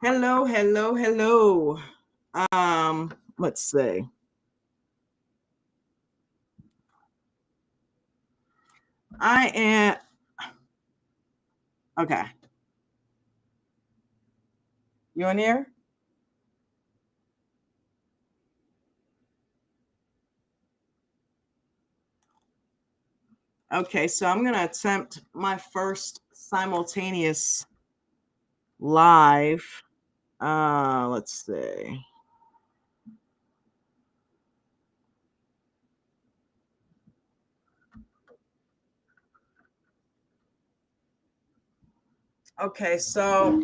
Hello, hello, hello. Let's see. I am okay. You on here? Okay, so I'm gonna attempt my first simultaneous live. Let's see. Okay, so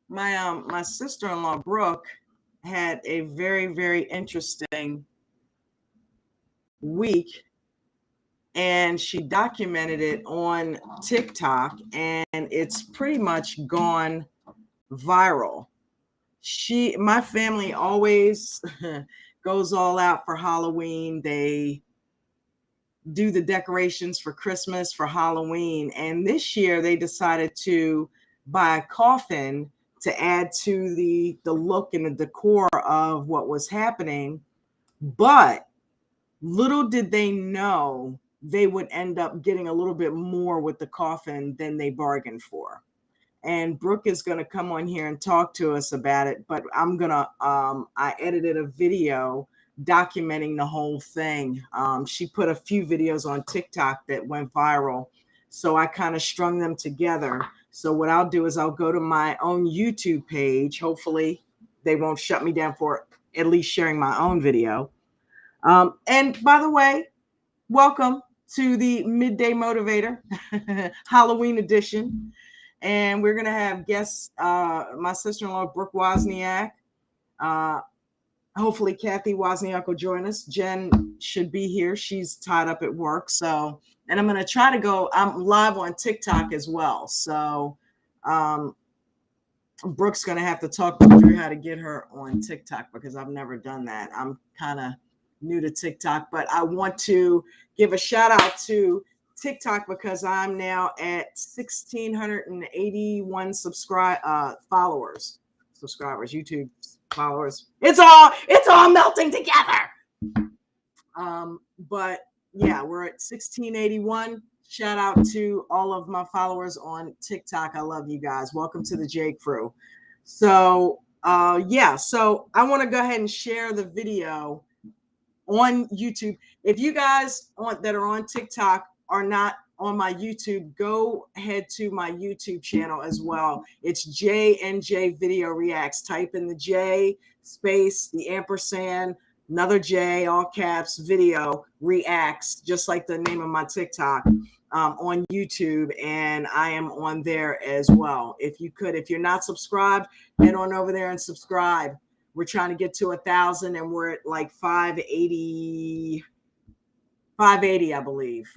my sister-in-law Brooke had a very, very interesting week, and she documented it on TikTok, and it's pretty much gone viral. My family always goes all out for Halloween. They do the decorations for Christmas, for Halloween, and this year they decided to buy a coffin to add to the look and the decor of what was happening. But little did they know they would end up getting a little bit more with the coffin than they bargained for. And Brooke is going to come on here and talk to us about it. But I edited a video documenting the whole thing. She put a few videos on TikTok that went viral. So I kind of strung them together. So what I'll do is I'll go to my own YouTube page. Hopefully they won't shut me down for at least sharing my own video. And by the way, welcome to the Midday Motivator Halloween edition. And we're going to have guests, my sister-in-law, Brooke Wozniak. Hopefully Kathy Wozniak will join us. Jen should be here. She's tied up at work. So, and I'm going to try to go, I'm live on TikTok as well. So Brooke's going to have to talk me through how to get her on TikTok because I've never done that. I'm kind of new to TikTok, but I want to give a shout out to TikTok because I'm now at 1,681 subscribers, YouTube followers. It's all melting together. But yeah, we're at 1,681. Shout out to all of my followers on TikTok. I love you guys. Welcome to the J Crew. So so I want to go ahead and share the video on YouTube. If you guys that are on TikTok are not on my YouTube, go ahead to my YouTube channel as well. It's JNJ Video Reacts. Type in the J space, the ampersand, another J, all caps, video reacts, just like the name of my TikTok on YouTube. And I am on there as well. If you're not subscribed, head on over there and subscribe. We're trying to get to 1,000 and we're at like 580, I believe.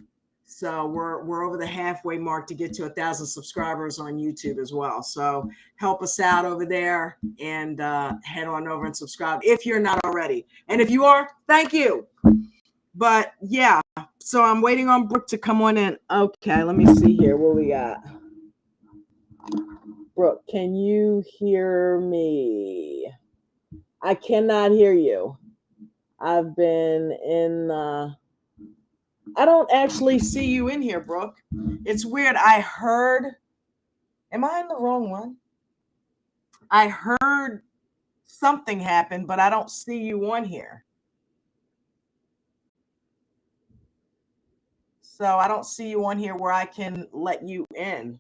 So we're over the halfway mark to get to 1,000 subscribers on YouTube as well. So help us out over there and head on over and subscribe if you're not already. And if you are, thank you. But yeah, so I'm waiting on Brooke to come on in. Okay, let me see here what we got. Brooke, can you hear me? I cannot hear you. I've been in I don't actually see you in here, Brooke. It's weird. I heard, am I in the wrong one? I heard something happen, but I don't see you on here. So I don't see you on here where I can let you in.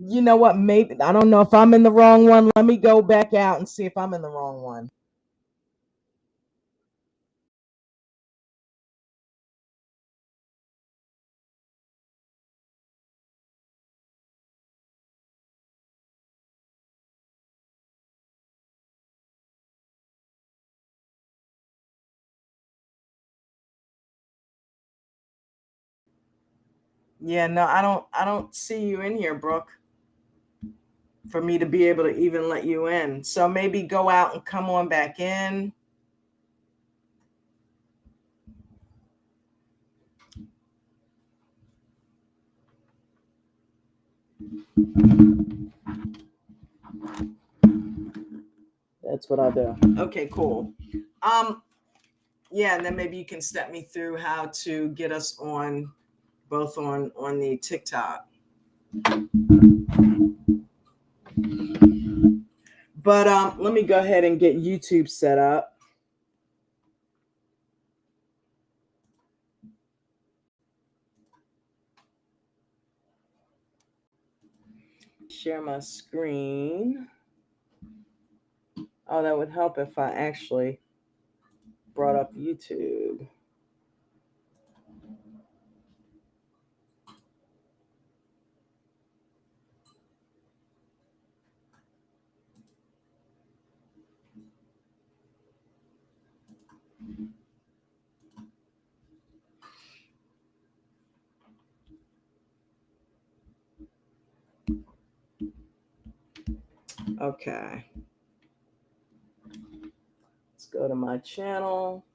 You know what? Maybe, I don't know if I'm in the wrong one. Let me go back out and see if I'm in the wrong one. Yeah, no, I don't see you in here, Brooke, for me to be able to even let you in. So maybe go out and come on back in. That's what I'll do. Okay, cool. Yeah, and then maybe you can step me through how to get us on both on the TikTok. But let me go ahead and get YouTube set up. Share my screen. Oh, that would help if I actually brought up YouTube. Okay. Let's go to my channel.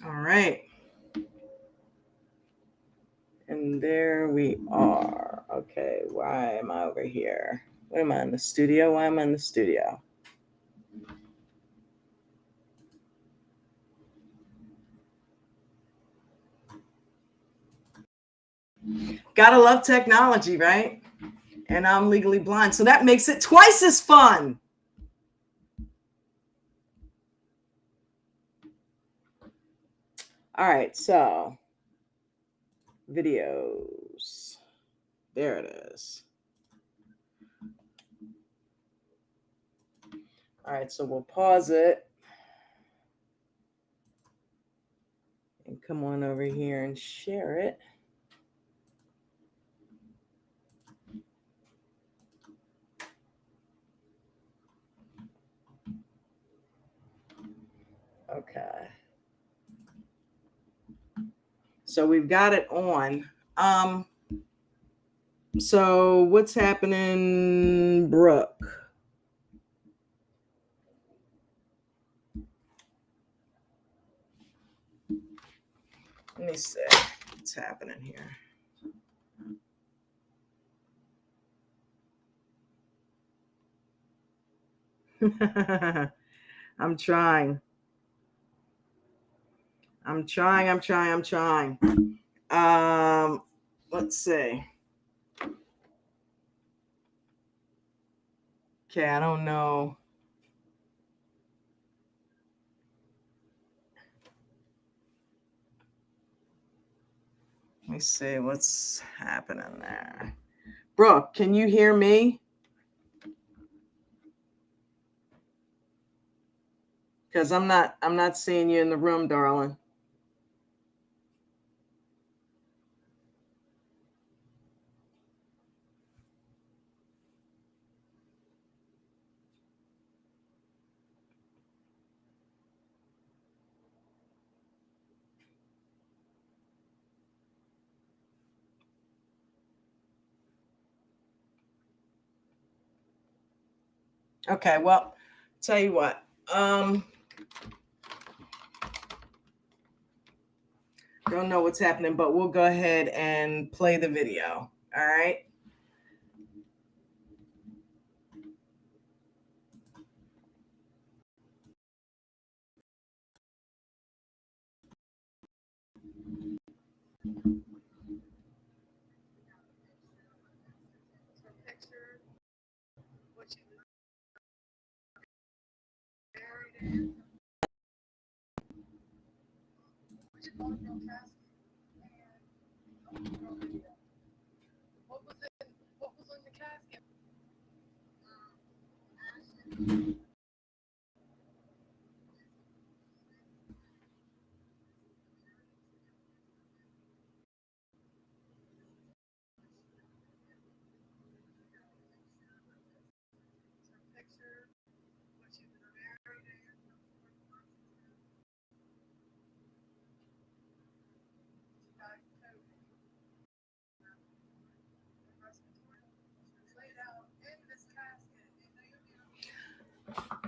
All right. And there we are. Okay, why am I over here? Why am I in the studio? Why am I in the studio? Gotta love technology, right? And I'm legally blind, so that makes it twice as fun. All right, so videos. There it is. All right, so we'll pause it and come on over here and share it. Okay. So we've got it on. So what's happening, Brooke? Let me see what's happening here. I'm trying. I'm trying. Let's see. Okay, I don't know. Let me see what's happening there. Brooke, can you hear me? Because I'm not seeing you in the room, darling. Okay, well, Tell you what. Don't know what's happening, but we'll go ahead and play the video. All right.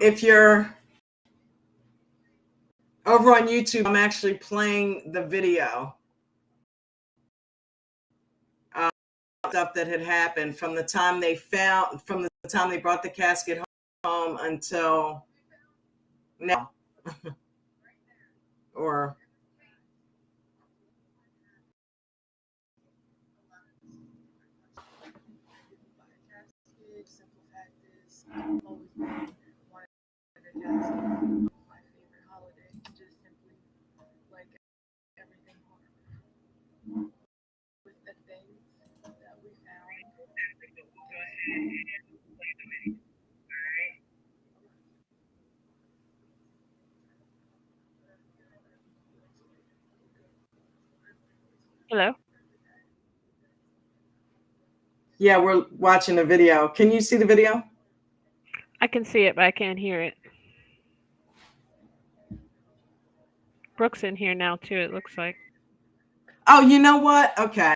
If you're over on YouTube, I'm actually playing the video. Stuff that had happened from the time they brought the casket home until now. Or Hello? yeah, we're watching the video. Can you see the video? I can see it, but I can't hear it. Brooke's in here now, too, it looks like. Oh, you know what? Okay.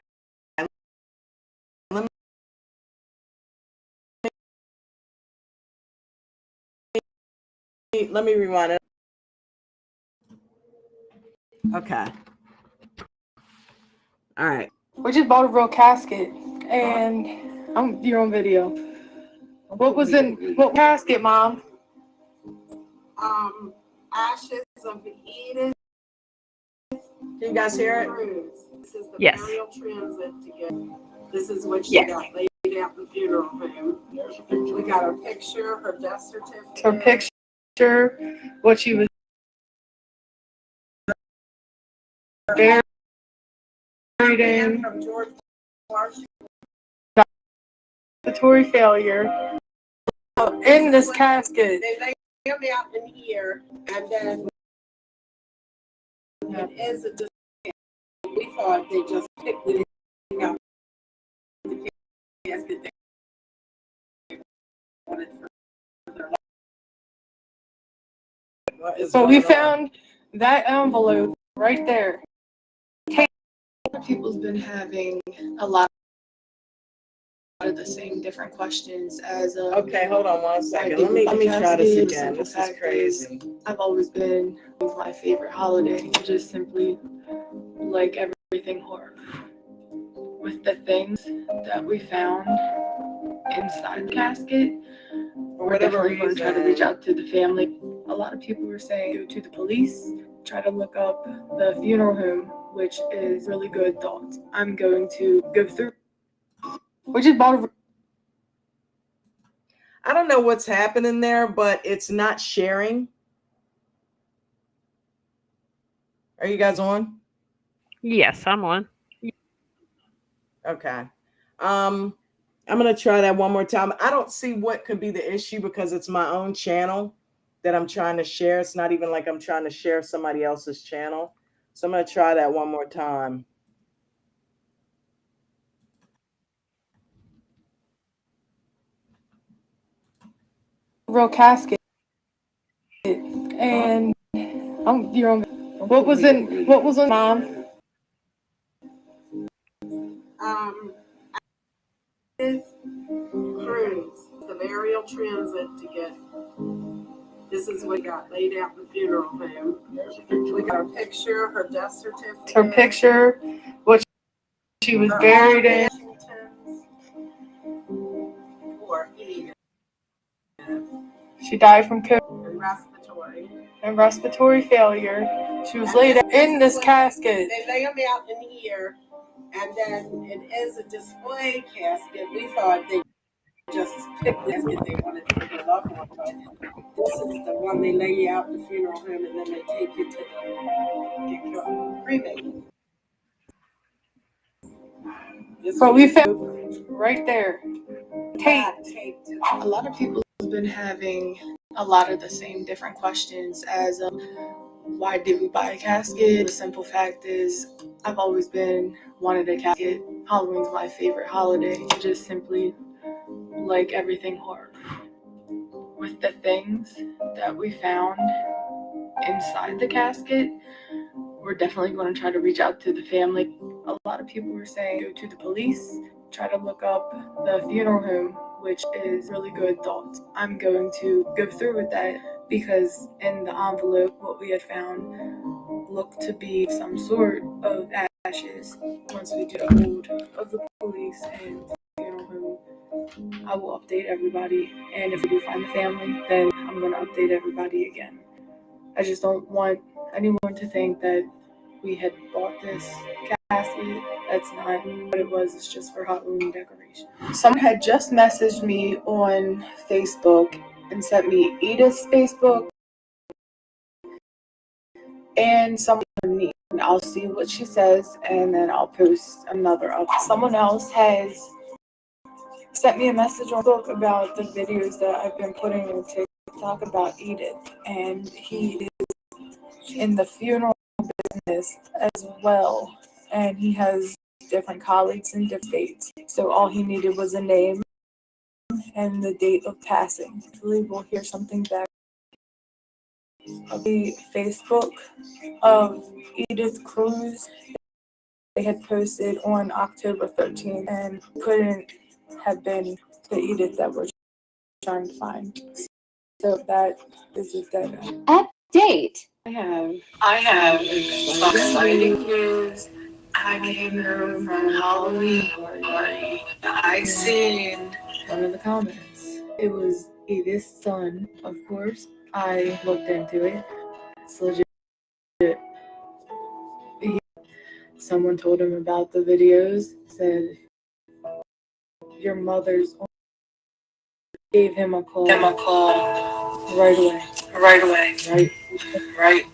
Let me rewind it. Okay. All right. We just bought a real casket, and you're on video. What was in what casket, Mom? Ashes of Edith. Can you guys hear it? This is the Yes. burial transit together. This is what she got laid at the funeral home. We got her picture, her death certificate. Her picture, what she was buried in, From George Washington. respiratory failure. In this casket. They laid him out in here, and then it is a discount. We thought they just picked it out the casket they wanted for their life. So we found that envelope right there. People's been having a lot of the same different questions as Okay, hold on one second. think Let me try this casket, again. simple This is fact crazy. I've always been my favorite holiday, just simply like everything horror. With the things that we found inside the casket, we're definitely going to try to reach out to the family. A lot of people were saying go to the police, try to look up the funeral home, which is really good thoughts. I'm going to go through. We just bought a I don't know what's happening there, but it's not sharing. Are you guys on? Yes, I'm on. Okay. I'm going to try that one more time. I don't see what could be the issue because it's my own channel that I'm trying to share. It's not even like I'm trying to share somebody else's channel. So I'm going to try that one more time. real casket, and you're on. What was in Mom? Cruise, the burial transit together. This is what got laid out in the funeral home. We got her picture, her death certificate. Her picture, what she was buried in. Or Edith. She died from COVID And respiratory. and respiratory failure. She was laid in this casket. They lay them out in here, and then it is a display casket. We thought they just picked the casket they wanted to put it up on, but this is the one they lay you out in the funeral home, and then they take you to get your cremated. But we found right there. Taped. A lot of people have been having a lot of the same different questions as why did we buy a casket? The simple fact is I've always been wanted a casket. Halloween's my favorite holiday. Just simply like everything horror. With the things that we found inside the casket, we're definitely going to try to reach out to the family. A lot of people were saying go to the police, try to look up the funeral home, which is really good thoughts. I'm going to go through with that because in the envelope, what we had found looked to be some sort of ashes. Once we get a hold of the police and the funeral home, I will update everybody. And if we do find the family, then I'm going to update everybody again. I just don't want anyone to think that we had bought this casket. That's not what it was. It's just for Halloween decoration. Someone had just messaged me on Facebook and sent me Edith's Facebook and someone on me. I'll see what she says and then I'll post another up. Someone else has sent me a message on Facebook about the videos that I've been putting on TikTok about Edith, and he is in the funeral business as well, and he has different colleagues in different states. So all he needed was a name and the date of passing. Hopefully we'll hear something back. The Facebook of Edith Cruz, they had posted on October 13th and couldn't have been the Edith that we're trying to find. So that is a dead end. Update. I have some exciting news. I came home from Halloween party. I seen one of the comments. It was Edith's son, of course. I looked into it. It's legit. Someone told him about the videos, said your mother's gave him a call. Right away. Right.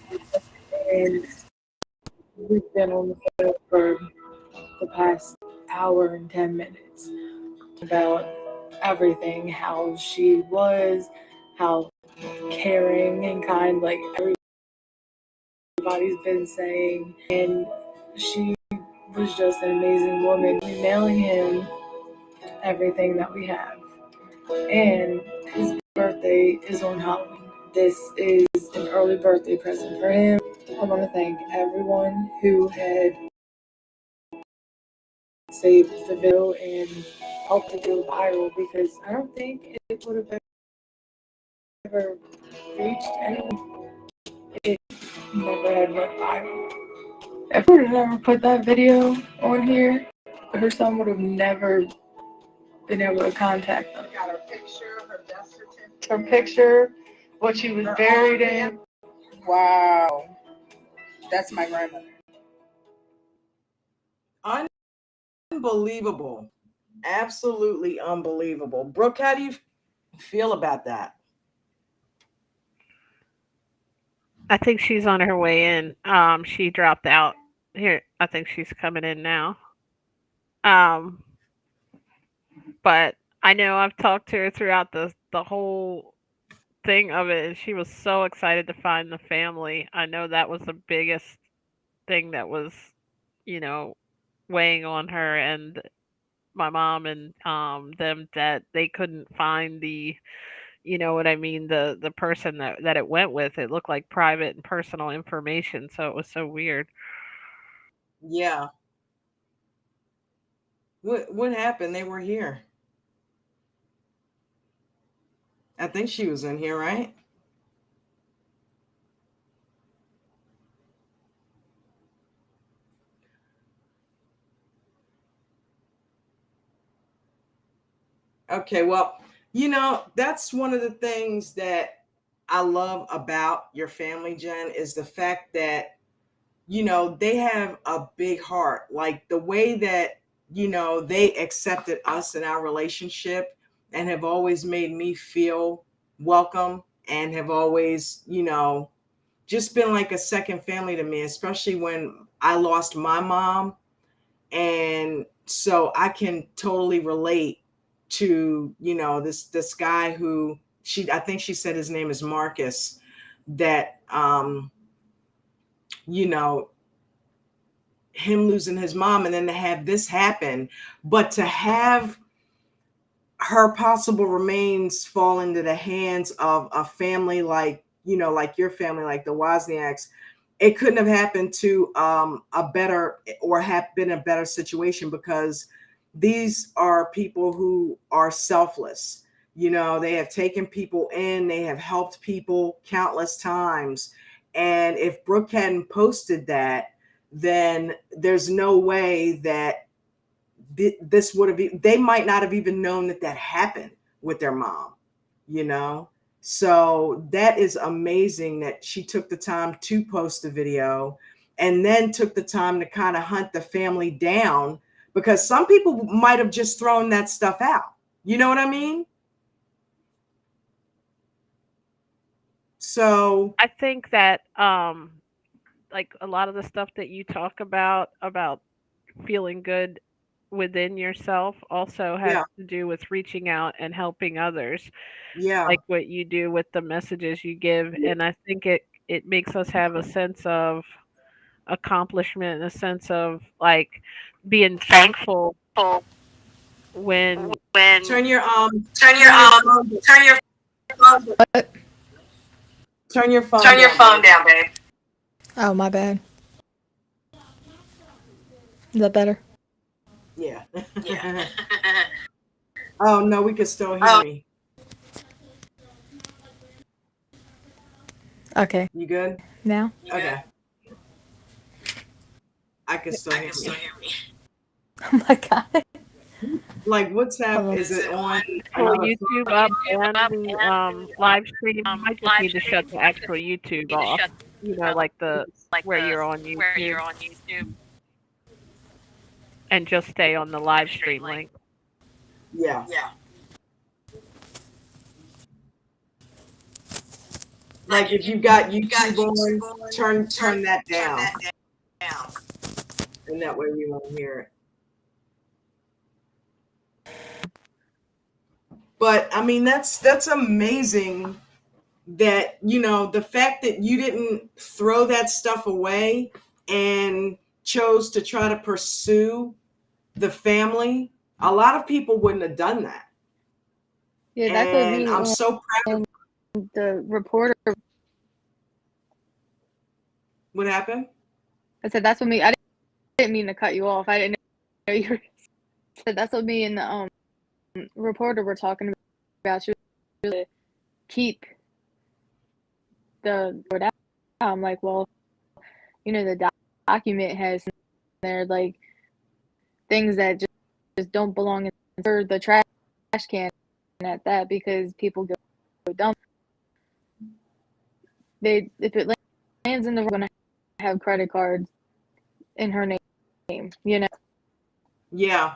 And we've been on the phone for the past hour and 10 minutes about everything, how she was, how caring and kind, like everybody's been saying, and she was just an amazing woman. We're mailing him everything that we have, and his birthday is on Halloween. This is an early birthday present for him. I want to thank everyone who had saved the video and helped it go viral, because I don't think it would have ever reached anyone if it never had went viral. If we would have never put that video on here, her son would have never been able to contact them. Got her picture, her death certificate. Her picture, what she was buried in. Wow. That's my grandmother. Unbelievable. Absolutely unbelievable. Brooke, how do you feel about that? I think she's on her way in. She dropped out. Here, I think she's coming in now. But I know I've talked to her throughout the whole thing of it, and she was so excited to find the family. I know that was the biggest thing that was, you know, weighing on her and my mom and them, that they couldn't find the, you know what I mean, the person that it went with. It looked like private and personal information, so it was so weird. Yeah. What happened? They were here. I think she was in here, right? Okay, well, that's one of the things that I love about your family, Jen, is the fact that, they have a big heart. Like the way that, they accepted us in our relationship and have always made me feel welcome and have always, just been like a second family to me, especially when I lost my mom. And so I can totally relate to, this guy who I think she said his name is Marcus, that you know, him losing his mom and then to have this happen, but to have her possible remains fall into the hands of a family like, like your family, like the Wozniaks. It couldn't have happened to a better or have been a better situation, because these are people who are selfless. They have taken people in, they have helped people countless times. And if Brooke hadn't posted that, then there's no way that this would have, they might not have even known that that happened with their mom, you know? So that is amazing that she took the time to post the video and then took the time to kind of hunt the family down, because some people might have just thrown that stuff out. You know what I mean? So I think that like a lot of the stuff that you talk about feeling good within yourself also has yeah, to do with reaching out and helping others, yeah, like what you do with the messages you give. And I think it makes us have a sense of accomplishment and a sense of like being thankful when turn your Turn your turn your phone, turn your What? turn your phone turn your down, phone babe. down, babe. Oh, my bad. Is that better? Yeah. Yeah. Oh no, we can still hear Oh. me. Okay. You good? Now? Okay. I can still I hear can still me. hear me. Oh my God. Like WhatsApp, Hold on. is it on pull another YouTube phone? up and the live stream. You might just need to shut the actual YouTube off. Like the where you're on YouTube, and just stay on the live stream link. Yeah. Yeah. Like if you got YouTube on, turn that down, and that way we won't hear it. But I mean, that's amazing that, the fact that you didn't throw that stuff away and chose to try to pursue the family. A lot of people wouldn't have done that. Yeah, that's what And me I'm and so proud of the reporter. what happened. I said that's what me. I didn't mean to cut you off. I didn't know you were. Said that's what me and the reporter were talking about. She was really keep the word out. I'm like, well, the document has in there like things that just don't belong in the trash can at that, because people go dumb. If it lands in the, we're gonna have credit cards in her name. Yeah.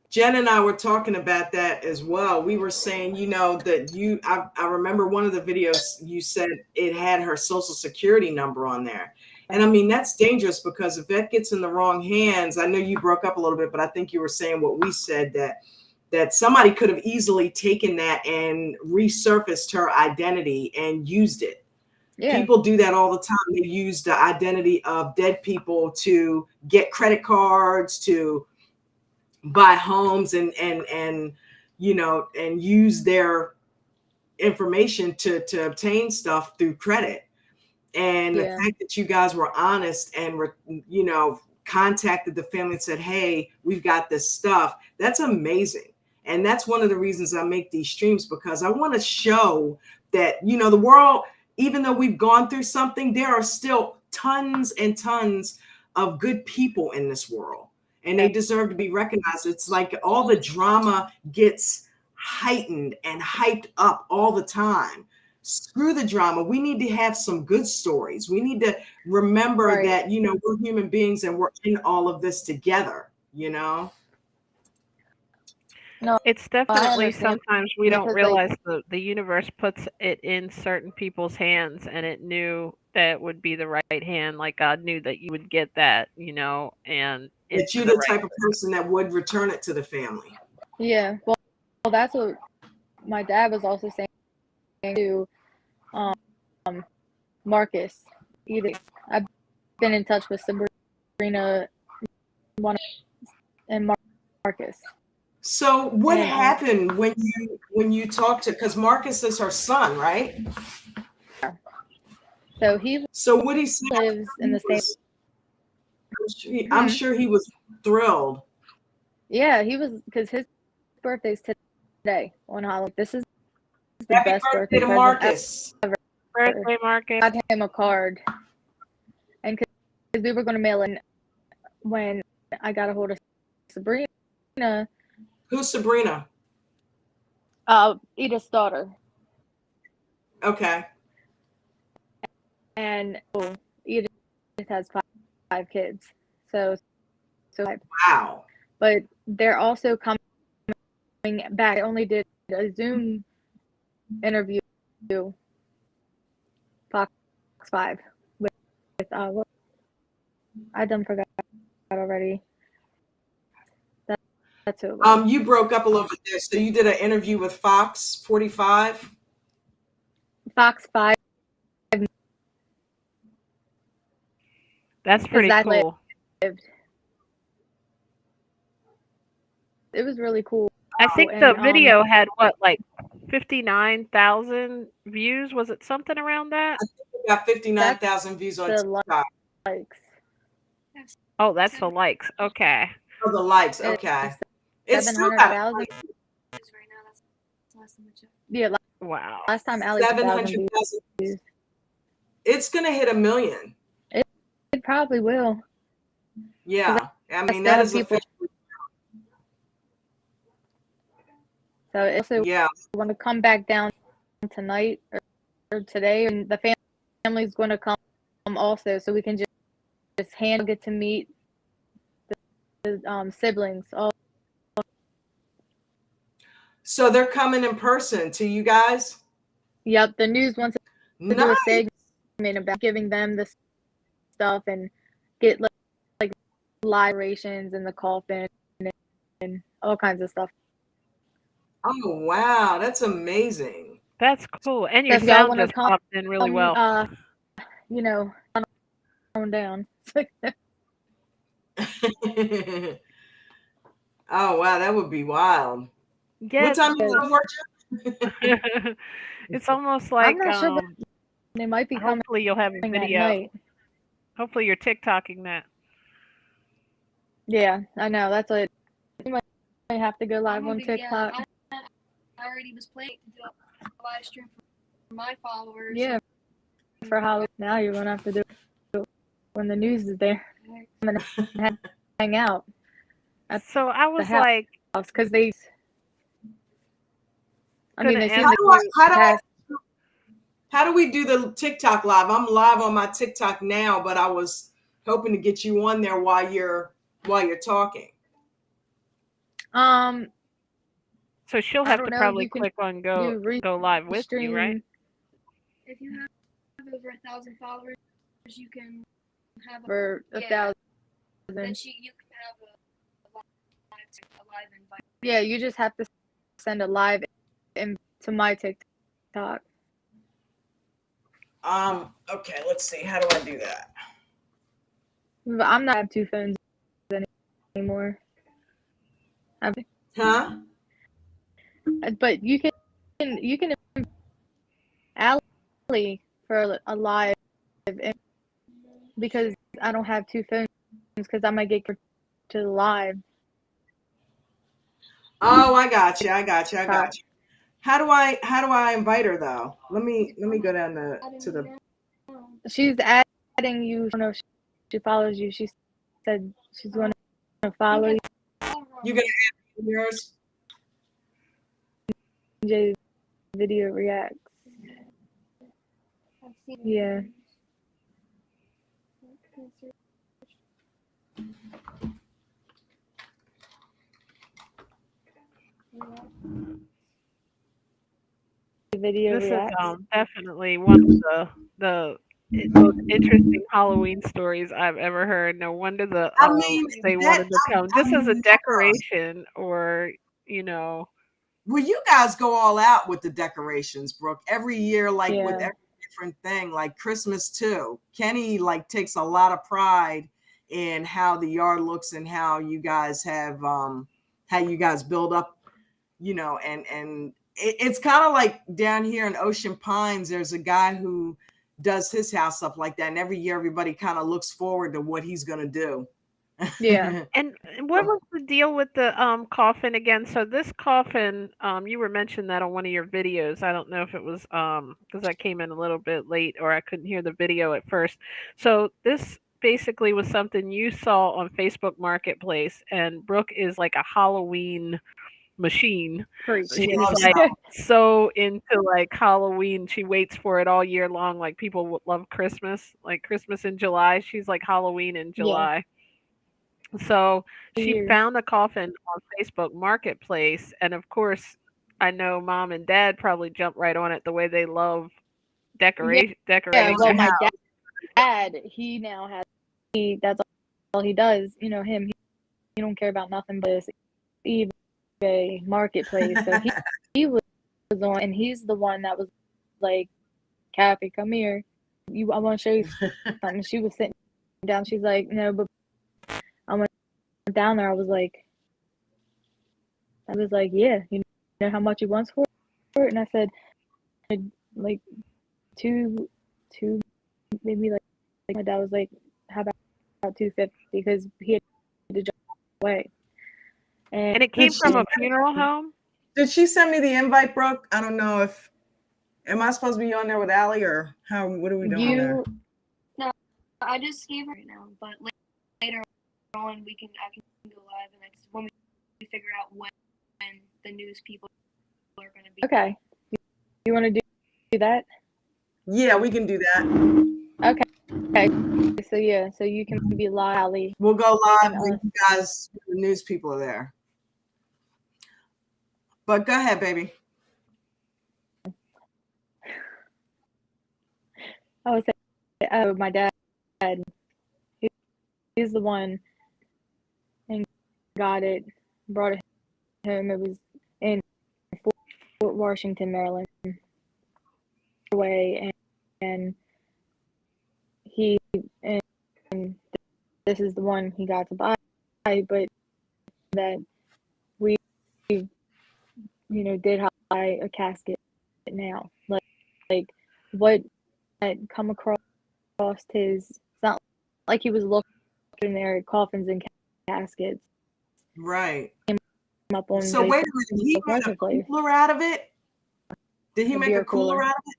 Jen and I were talking about that as well. We were saying, that I remember one of the videos you said it had her social security number on there. And I mean, that's dangerous, because if that gets in the wrong hands, I know you broke up a little bit, but I think you were saying what we said, that somebody could have easily taken that and resurfaced her identity and used it. Yeah. People do that all the time. They use the identity of dead people to get credit cards, to buy homes, and use their information to obtain stuff through credit. And the Yeah. fact that you guys were honest and were, contacted the family and said, hey, we've got this stuff, that's amazing. And that's one of the reasons I make these streams, because I want to show that, the world, even though we've gone through something, there are still tons and tons of good people in this world. and they deserve to be recognized. It's like all the drama gets heightened and hyped up all the time. Screw the drama. We need to have some good stories. We need to remember Right. that, you know, we're human beings and we're in all of this together, you know? No, It's definitely understand sometimes we don't because, like, realize the universe puts it in certain people's hands, and it knew that it would be the right hand. Like God knew that you would get that, you know, and That it's you're the the right. type of person that would return it to the family. yeah, well, that's what my dad was also saying to Marcus. Either I've been in touch with Sabrina and Marcus. So what And happened when you talked to, because Marcus is her son, right? so he So what he said, lives in the same. I'm sure he was thrilled. Yeah, he was, because his birthday's today on Halloween. This is the Happy best birthday birthday to present Marcus. ever. Birthday, Marcus. I got him a card, and because we were going to mail in, when I got a hold of Sabrina, Who's Sabrina? Edith's daughter, Okay. and Edith has five kids, so Wow. but they're also coming back. I only did a Zoom interview, Fox 5, with what I done forgot already. That's who it was. You broke up a little bit there. So you did an interview with Fox 45? Fox 5. That's pretty that cool. It was really cool. I think and, the video had what, like 59,000 views? Was it something around that? I think we got 59,000 views on the TikTok. likes. Oh, that's the likes. Okay. Oh, the likes. Okay. It's still got 700,000. Yeah, Wow. last time Ali 700,000 views. It's gonna hit 1 million. It probably will. Yeah. I mean, still that have is people- official. So if they Yeah. want to come back down tonight or today, and the family's going to come also, so we can just get to meet the siblings. So they're coming in person to you guys? Yep, the news wants to do a Nice. segment about giving them the stuff and get like live rations in the coffin and all kinds of stuff. Oh, wow. That's amazing. That's cool. And So your if y'all sound wanna just popped in really well. Calm down. Oh, wow. That would be wild. Yes. What time is it work? It's almost like I'm not sure, but they might be coming hopefully you'll have a at video. night. Hopefully you're TikToking that. Yeah, I know. That's what you might have to go live on TikTok. I already was planning to do a live stream for my followers. Yeah, for Halloween. Now you're gonna have to do it when the news is there. I'm gonna hang out So I was house. like, because they. I mean, Gonna they ask seem to How do we do the TikTok live? I'm live on my TikTok now, but I was hoping to get you on there while you're talking. so she'll I have don't to know, probably you can click on do go live with you, right? If you have over 1,000 followers, you can have For Yeah. 1,000. then you can have a live invite. Yeah, you just have to send a live to my TikTok. Okay, let's see. How do I do that? But I'm not have two phones anymore. Huh? But you can Allie for a live, because I don't have two phones, because I might get to the live. Oh, I got you. How do I invite her though? Let me go down to the. She's adding you. I don't know if she follows you. She said she's going follow You gonna add yours? Jay's video reacts. I've seen it. Yeah. Video This is reacts. definitely one of the most interesting Halloween stories I've ever heard. No wonder I mean, they that wanted to come just as a never. decoration, or you know. Well, you guys go all out with the decorations, Brooke. Every year, like with Yeah. every different thing, like Christmas too. Kenny like takes a lot of pride in how the yard looks and how you guys have how you guys build up, you know, and it's kind of like down here in Ocean Pines, there's a guy who does his house up like that, and every year everybody kind of looks forward to what he's gonna do. Yeah. And what was the deal with the coffin again? So this coffin, you were mentioning that on one of your videos. I don't know if it was because I came in a little bit late or I couldn't hear the video at first. So this basically was something you saw on Facebook Marketplace, and Brooke is like a Halloween machine. Freak. She She's loves like that. so into like Halloween. She waits for it all year long. Like people would love Christmas, like Christmas in July. She's like Halloween in Yeah. July. So she Weird. found the coffin on Facebook Marketplace, and of course, I know mom and dad probably jumped right on it the way they love Yeah. decorating Well, their my house. dad, he now has that's all he does. You know him. He don't care about nothing but his eBay marketplace. So he was on, and he's the one that was like, Kathy, come here. I want to show you something. She was sitting down. She's like, no, but I went down there. I was like, yeah, you know how much he wants for it? And I said, like two, maybe like my dad was like, how about 250? Because he had to jump away. And it came from a funeral home? Did she send me the invite, Brooke? I don't know if am I supposed to be on there with Allie or how? What are we doing there? No, I just gave her right now, but later on I can go live and when we figure out when the news people are going to be. Okay. You want to do that? Yeah, we can do that. Okay. So yeah, so you can be live, Allie. We'll go live And when you guys, the news people are there. But go ahead, baby. I would say, my dad, he's the one and got it, brought it home. It was in Fort Washington, Maryland, away, and he and this is the one he got to buy, but that we, did buy a casket now, like what had come across his. It's not like he was looking there at coffins and caskets. Right. Up on So wait a minute, he made a cooler out of it? Did he make a cooler out of it?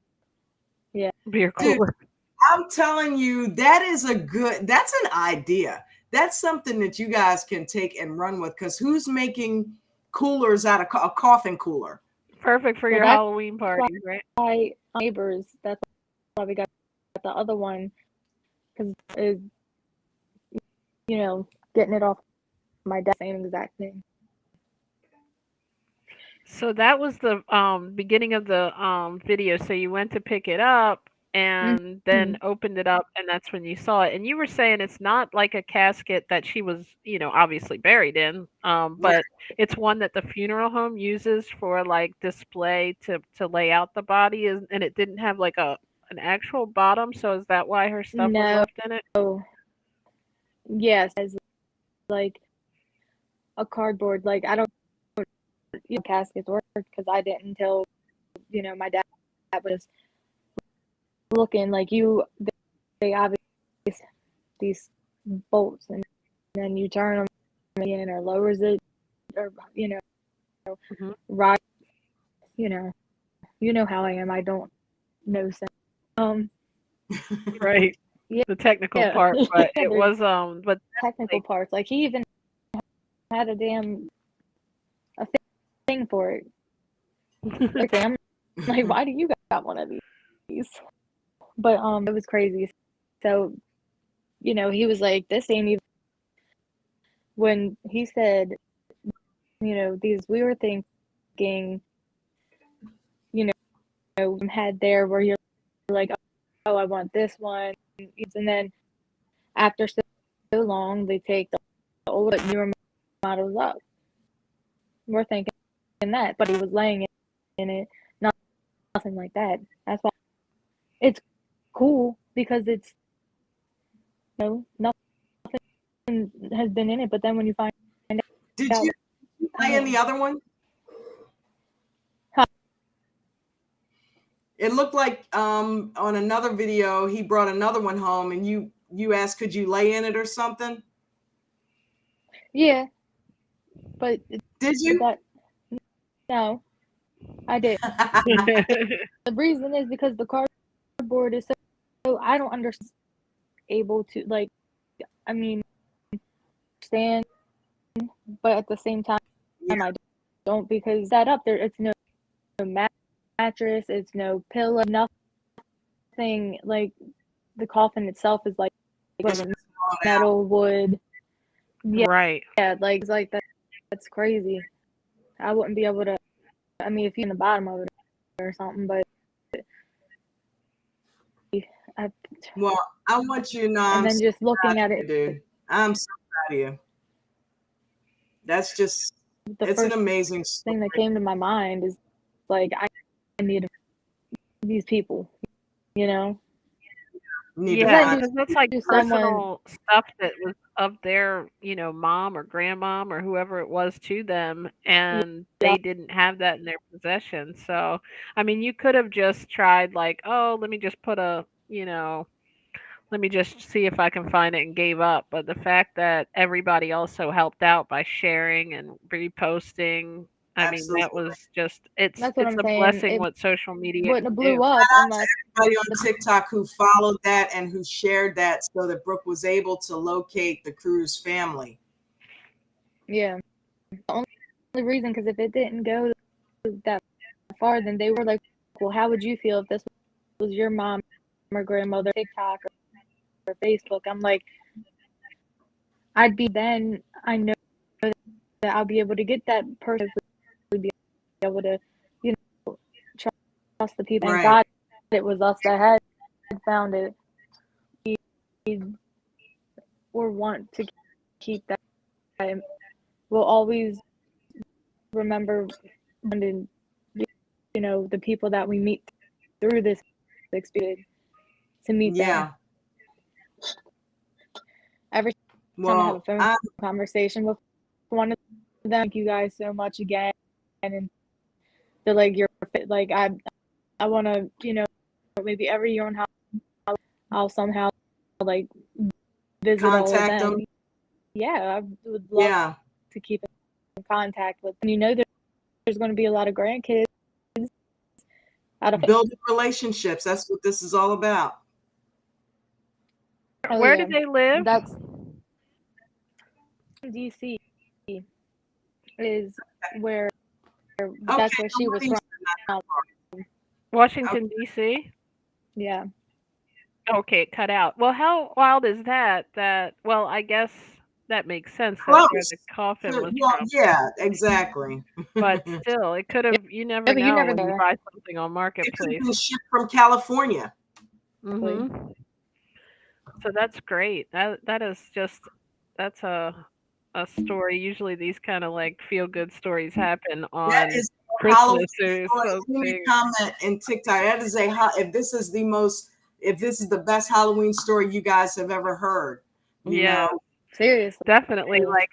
Yeah. Beer cooler. Dude, I'm telling you, that's an idea. That's something that you guys can take and run with, because who's making coolers out of a coffin cooler? Perfect for your Halloween party, right? My neighbors, that's why we got the other one, because getting it off my desk, same exact thing. So that was the beginning of the video. So you went to pick it up and then opened it up, and that's when you saw it. And you were saying it's not like a casket that she was, obviously buried in, but it's one that the funeral home uses for like display to lay out the body, and it didn't have like an actual bottom. So is that why her stuff was left in it? Oh, yes, as like a cardboard. Like I don't. Caskets work because I didn't until my dad was looking like they obviously these bolts, and then you turn them in or lowers it, or right, how I am. I don't know right. Yeah, the technical part, but it was but technical parts. Like he even had a damn a thing for it. Okay, I'm like, why do you got one of these? But it was crazy. So, he was like, this ain't even, when he said, these, we were thinking, had there where you're like, oh, I want this one. And then after so long, they take the older, newer models up. We're thinking that, but he was laying in it, nothing like that. That's why it's cool, because it's, nothing has been in it. But then when you find Did out, you play in the other one? Huh? It looked like on another video he brought another one home, and you asked, could you lay in it or something? Yeah, but Did you? no, I did. The reason is because the cardboard is so I don't understand, able to, like, I mean, understand, but at the same time, I don't, because that up there, it's no mattress, it's no pillow, nothing. Like, the coffin itself is like metal, wood. Yeah, Right. yeah, like, it's like that. That's crazy. I wouldn't be able to. I mean, if you're in the bottom of it or something, but Well, I want you to know, and then just looking at it, dude. I'm so proud of you. That's just, it's an amazing story. thing that came to my mind is, like, I need these people, Yeah, find because that's like personal stuff that was of their, mom or grandmom or whoever it was to them, and they didn't have that in their possession. So, I mean, you could have just tried, like, oh, let me just put let me just see if I can find it, and gave up. But the fact that everybody also helped out by sharing and reposting, I mean, that was just, it's That's what I'm a saying. blessing what social media wouldn't have can blew do. up unless everybody on TikTok who followed that and who shared that, so that Brooke was able to locate the Cruz family. Yeah. The only reason, because if it didn't go that far, then they were like, well, how would you feel if this was your mom or grandmother, TikTok or Facebook? I'm like, then I know that I'll be able to get that person, be able to, trust the people. Right. And God, it was us that had found it. Or want to keep that. We'll always remember, the people that we meet through this experience, to meet them. Every time I have a phone conversation with one of them, thank you guys so much again, and they're like, you're like, I want to, maybe every year on how I'll somehow, like, visit Contact all of them. them. Yeah, I would love to keep in contact with them. There's going to be a lot of grandkids out of building relationships. That's what this is all about. Where do they live? That's DC is where that's where she was from. Washington, D.C.? Yeah. Okay, it cut out. Well, how wild is that? Well, I guess that makes sense. That's where the coffin was from. Yeah, exactly. But still, it could have, you never know when you buy something on Marketplace. It could be shipped from California. Mm-hmm. So that's great. That is just, that's a story. Usually these kind of like feel good stories happen on Christmas or something. Comment in TikTok. That is if this is the best Halloween story you guys have ever heard. You know? Seriously. Definitely. Like,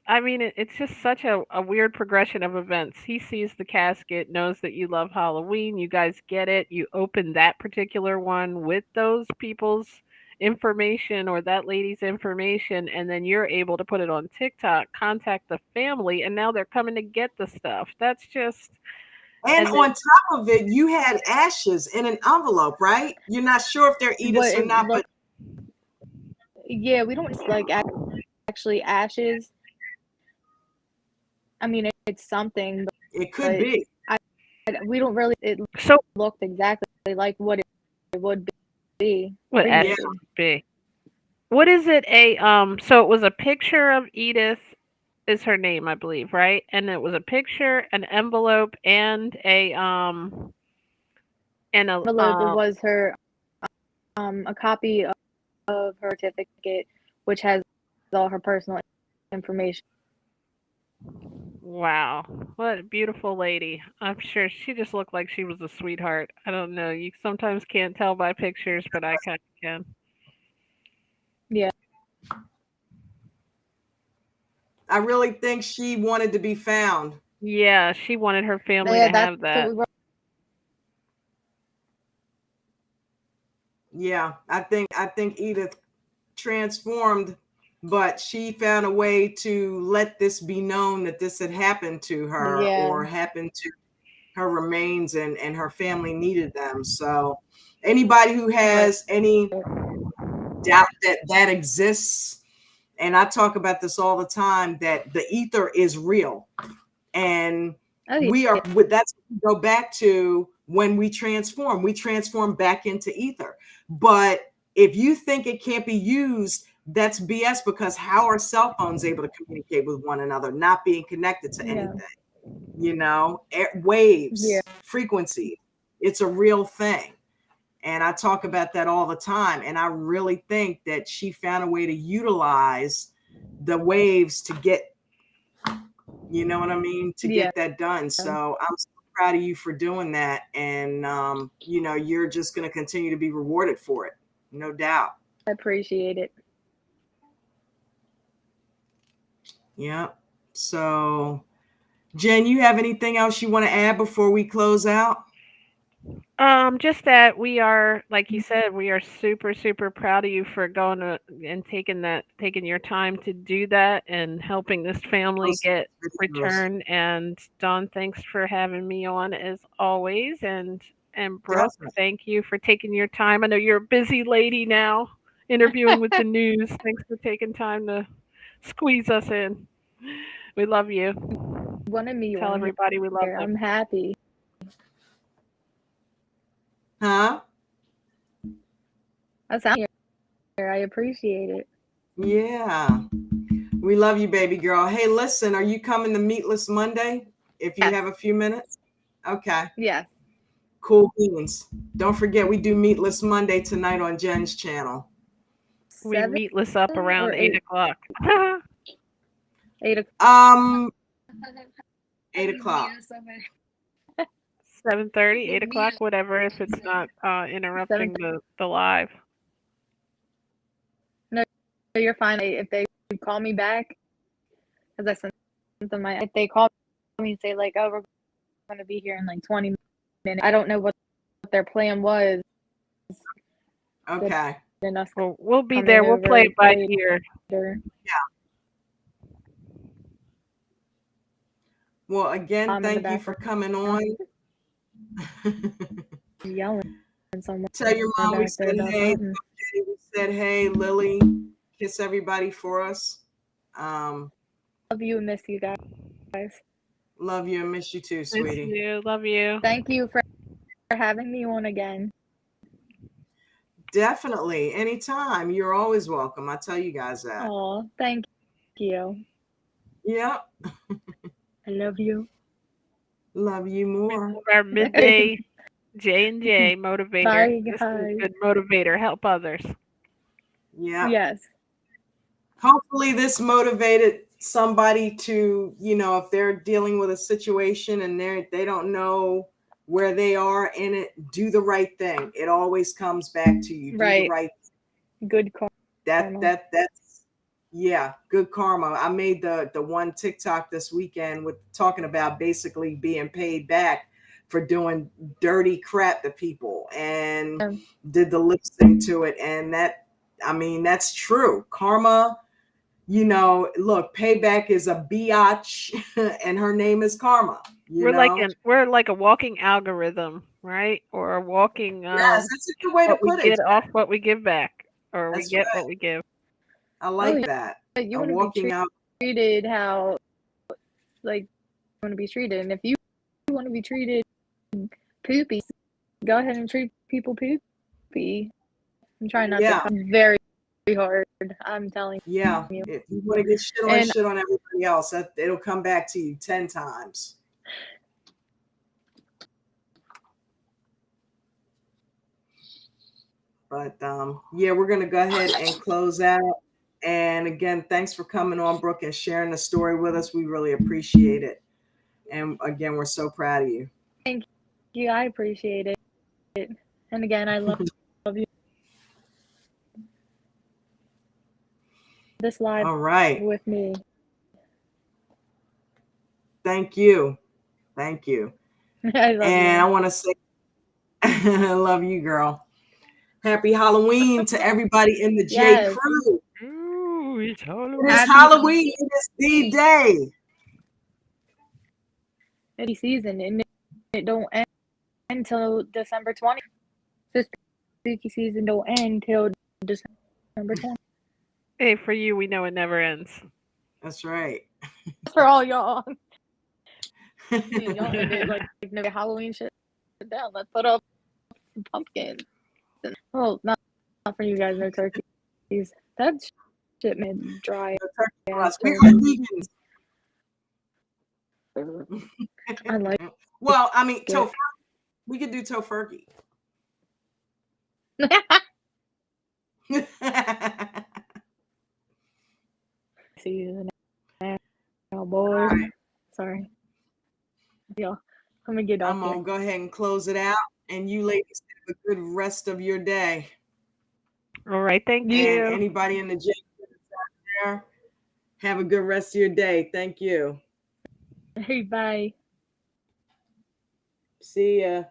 I mean, it's just such a weird progression of events. He sees the casket, knows that you love Halloween. You guys get it. You open that particular one with those people's information or that lady's information, and then you're able to put it on TikTok, contact the family, and now they're coming to get the stuff. That's just... And on top of it, you had ashes in an envelope, right? You're not sure if they're Edith's or not, but yeah, we don't like actually ashes, I mean, it's something, It could but be. we don't really. It So looked exactly like what it would be. what Yeah. Ashley would be? What is it? So it was a picture of Edith is her name, I believe, right? And it was a picture, an envelope, and a Envelope, it was her a copy of her certificate, which has all her personal information. wow, what a beautiful lady. I'm sure she just looked like she was a sweetheart. I don't know. You sometimes can't tell by pictures, but I kind of can. Yeah. I really think she wanted to be found. Yeah, she wanted her family Yeah, to that's have what that. we were. Yeah, I think Edith transformed, but she found a way to let this be known that this had happened to her Yeah. or happened to her remains, and her family needed them. So anybody who has any doubt that that exists, and I talk about this all the time, that the ether is real. And Oh, yeah. we are that's what we go back to when we transform back into ether. But if you think it can't be used, that's BS, because how are cell phones able to communicate with one another, not being connected to Yeah. anything? You know, waves, Yeah. frequency, it's a real thing. And I talk about that all the time. And I really think that she found a way to utilize the waves to get, you know what I mean, to Yeah. get that done. So I'm so proud of you for doing that. And, you know, you're just going to continue to be rewarded for it. No doubt. I appreciate it. Yeah. So, Jen, you have anything else you want to add before we close out? Just that we are, like you said, we are super, super proud of you for going and taking your time to do that and helping this family get returned. And Dawn, thanks for having me on as always. And Brooke, thank you for taking your time. I know you're a busy lady now, interviewing with the news. Thanks for taking time to squeeze us in. We love you. Wanted me Tell on everybody we love here. them. I'm happy. Huh? That's out here. I appreciate it. Yeah. We love you, baby girl. Hey, listen, are you coming to Meatless Monday if you have a few minutes? Okay. Yes. Cool beans. Don't forget, we do Meatless Monday tonight on Jen's channel. We meatless up around 8 o'clock. 8 o'clock. 8 o'clock. 7:30, 8 o'clock, whatever, if it's not interrupting the live. No, you're fine. If they call me back, because I sent them if they call me and say like, oh, we're going to be here in like 20 minutes. I don't know what their plan was. Okay. Well, we'll be there. We'll play it by ear. Yeah. Well, again, thank you for coming on. Yelling somewhere. Tell your mom we said hey. We said hey, Lily. Kiss everybody for us. Love you and miss you guys. Love you and miss you too, sweetie. Miss you. Love you. Thank you for having me on again. Definitely. Anytime. You're always welcome. I tell you guys that. Oh, thank you. Yeah. I love you. Love you more. Our midday J&J motivator. Bye, This is guys. a good motivator. Help others. Yeah. Yes. Hopefully this motivated somebody to, you know, if they're dealing with a situation and they don't know where they are in it, do the right thing. It always comes back to you. Do right. the right thing. Good karma. That's yeah, good karma. I made the one TikTok this weekend with talking about basically being paid back for doing dirty crap to people, and did the lip sync to it. And that, I mean, that's true. Karma, you know, look, payback is a biatch and her name is Karma. We're like a walking algorithm, right? Or a walking yes, that's a good way to put it. We get off what we give back, or that's we get right. what we give. I like that. You want to be treated how like want to be treated. And if you want to be treated poopy, go ahead and treat people poopy. I'm trying not Yeah. to come very hard. I'm telling Yeah. you. If you want to get shit on everybody else, it'll come back to you 10 times. But yeah, we're going to go ahead and close out. And again, thanks for coming on, Brooke, and sharing the story with us. We really appreciate it. And again, we're so proud of you. Thank you. I appreciate it. And again, I love you. This live All right. with me. Thank you. Thank you. I love and you. I want to say, I love you, girl. Happy Halloween to everybody in the J Yes. crew. Ooh, it's Halloween. It is Halloween. It is the day. It's season, and it don't end until December 20th. The spooky season don't end till December 20th. Hey, for you, we know it never ends. That's right. For all y'all. Y'all end it like no Halloween shit down. Let's put up some pumpkins. Well, not for you guys, no turkeys. That shit made dry. We are turkey. vegans. I like Well, I mean, it. tofurkey. We could do tofurkey. Season now, boys. Right. Sorry. Yeah. I'm gonna get off I'm here. gonna go ahead and close it out. And you ladies have a good rest of your day. All right, thank And you. anybody in the J crew out there, have a good rest of your day. Thank you. Hey, bye. See ya.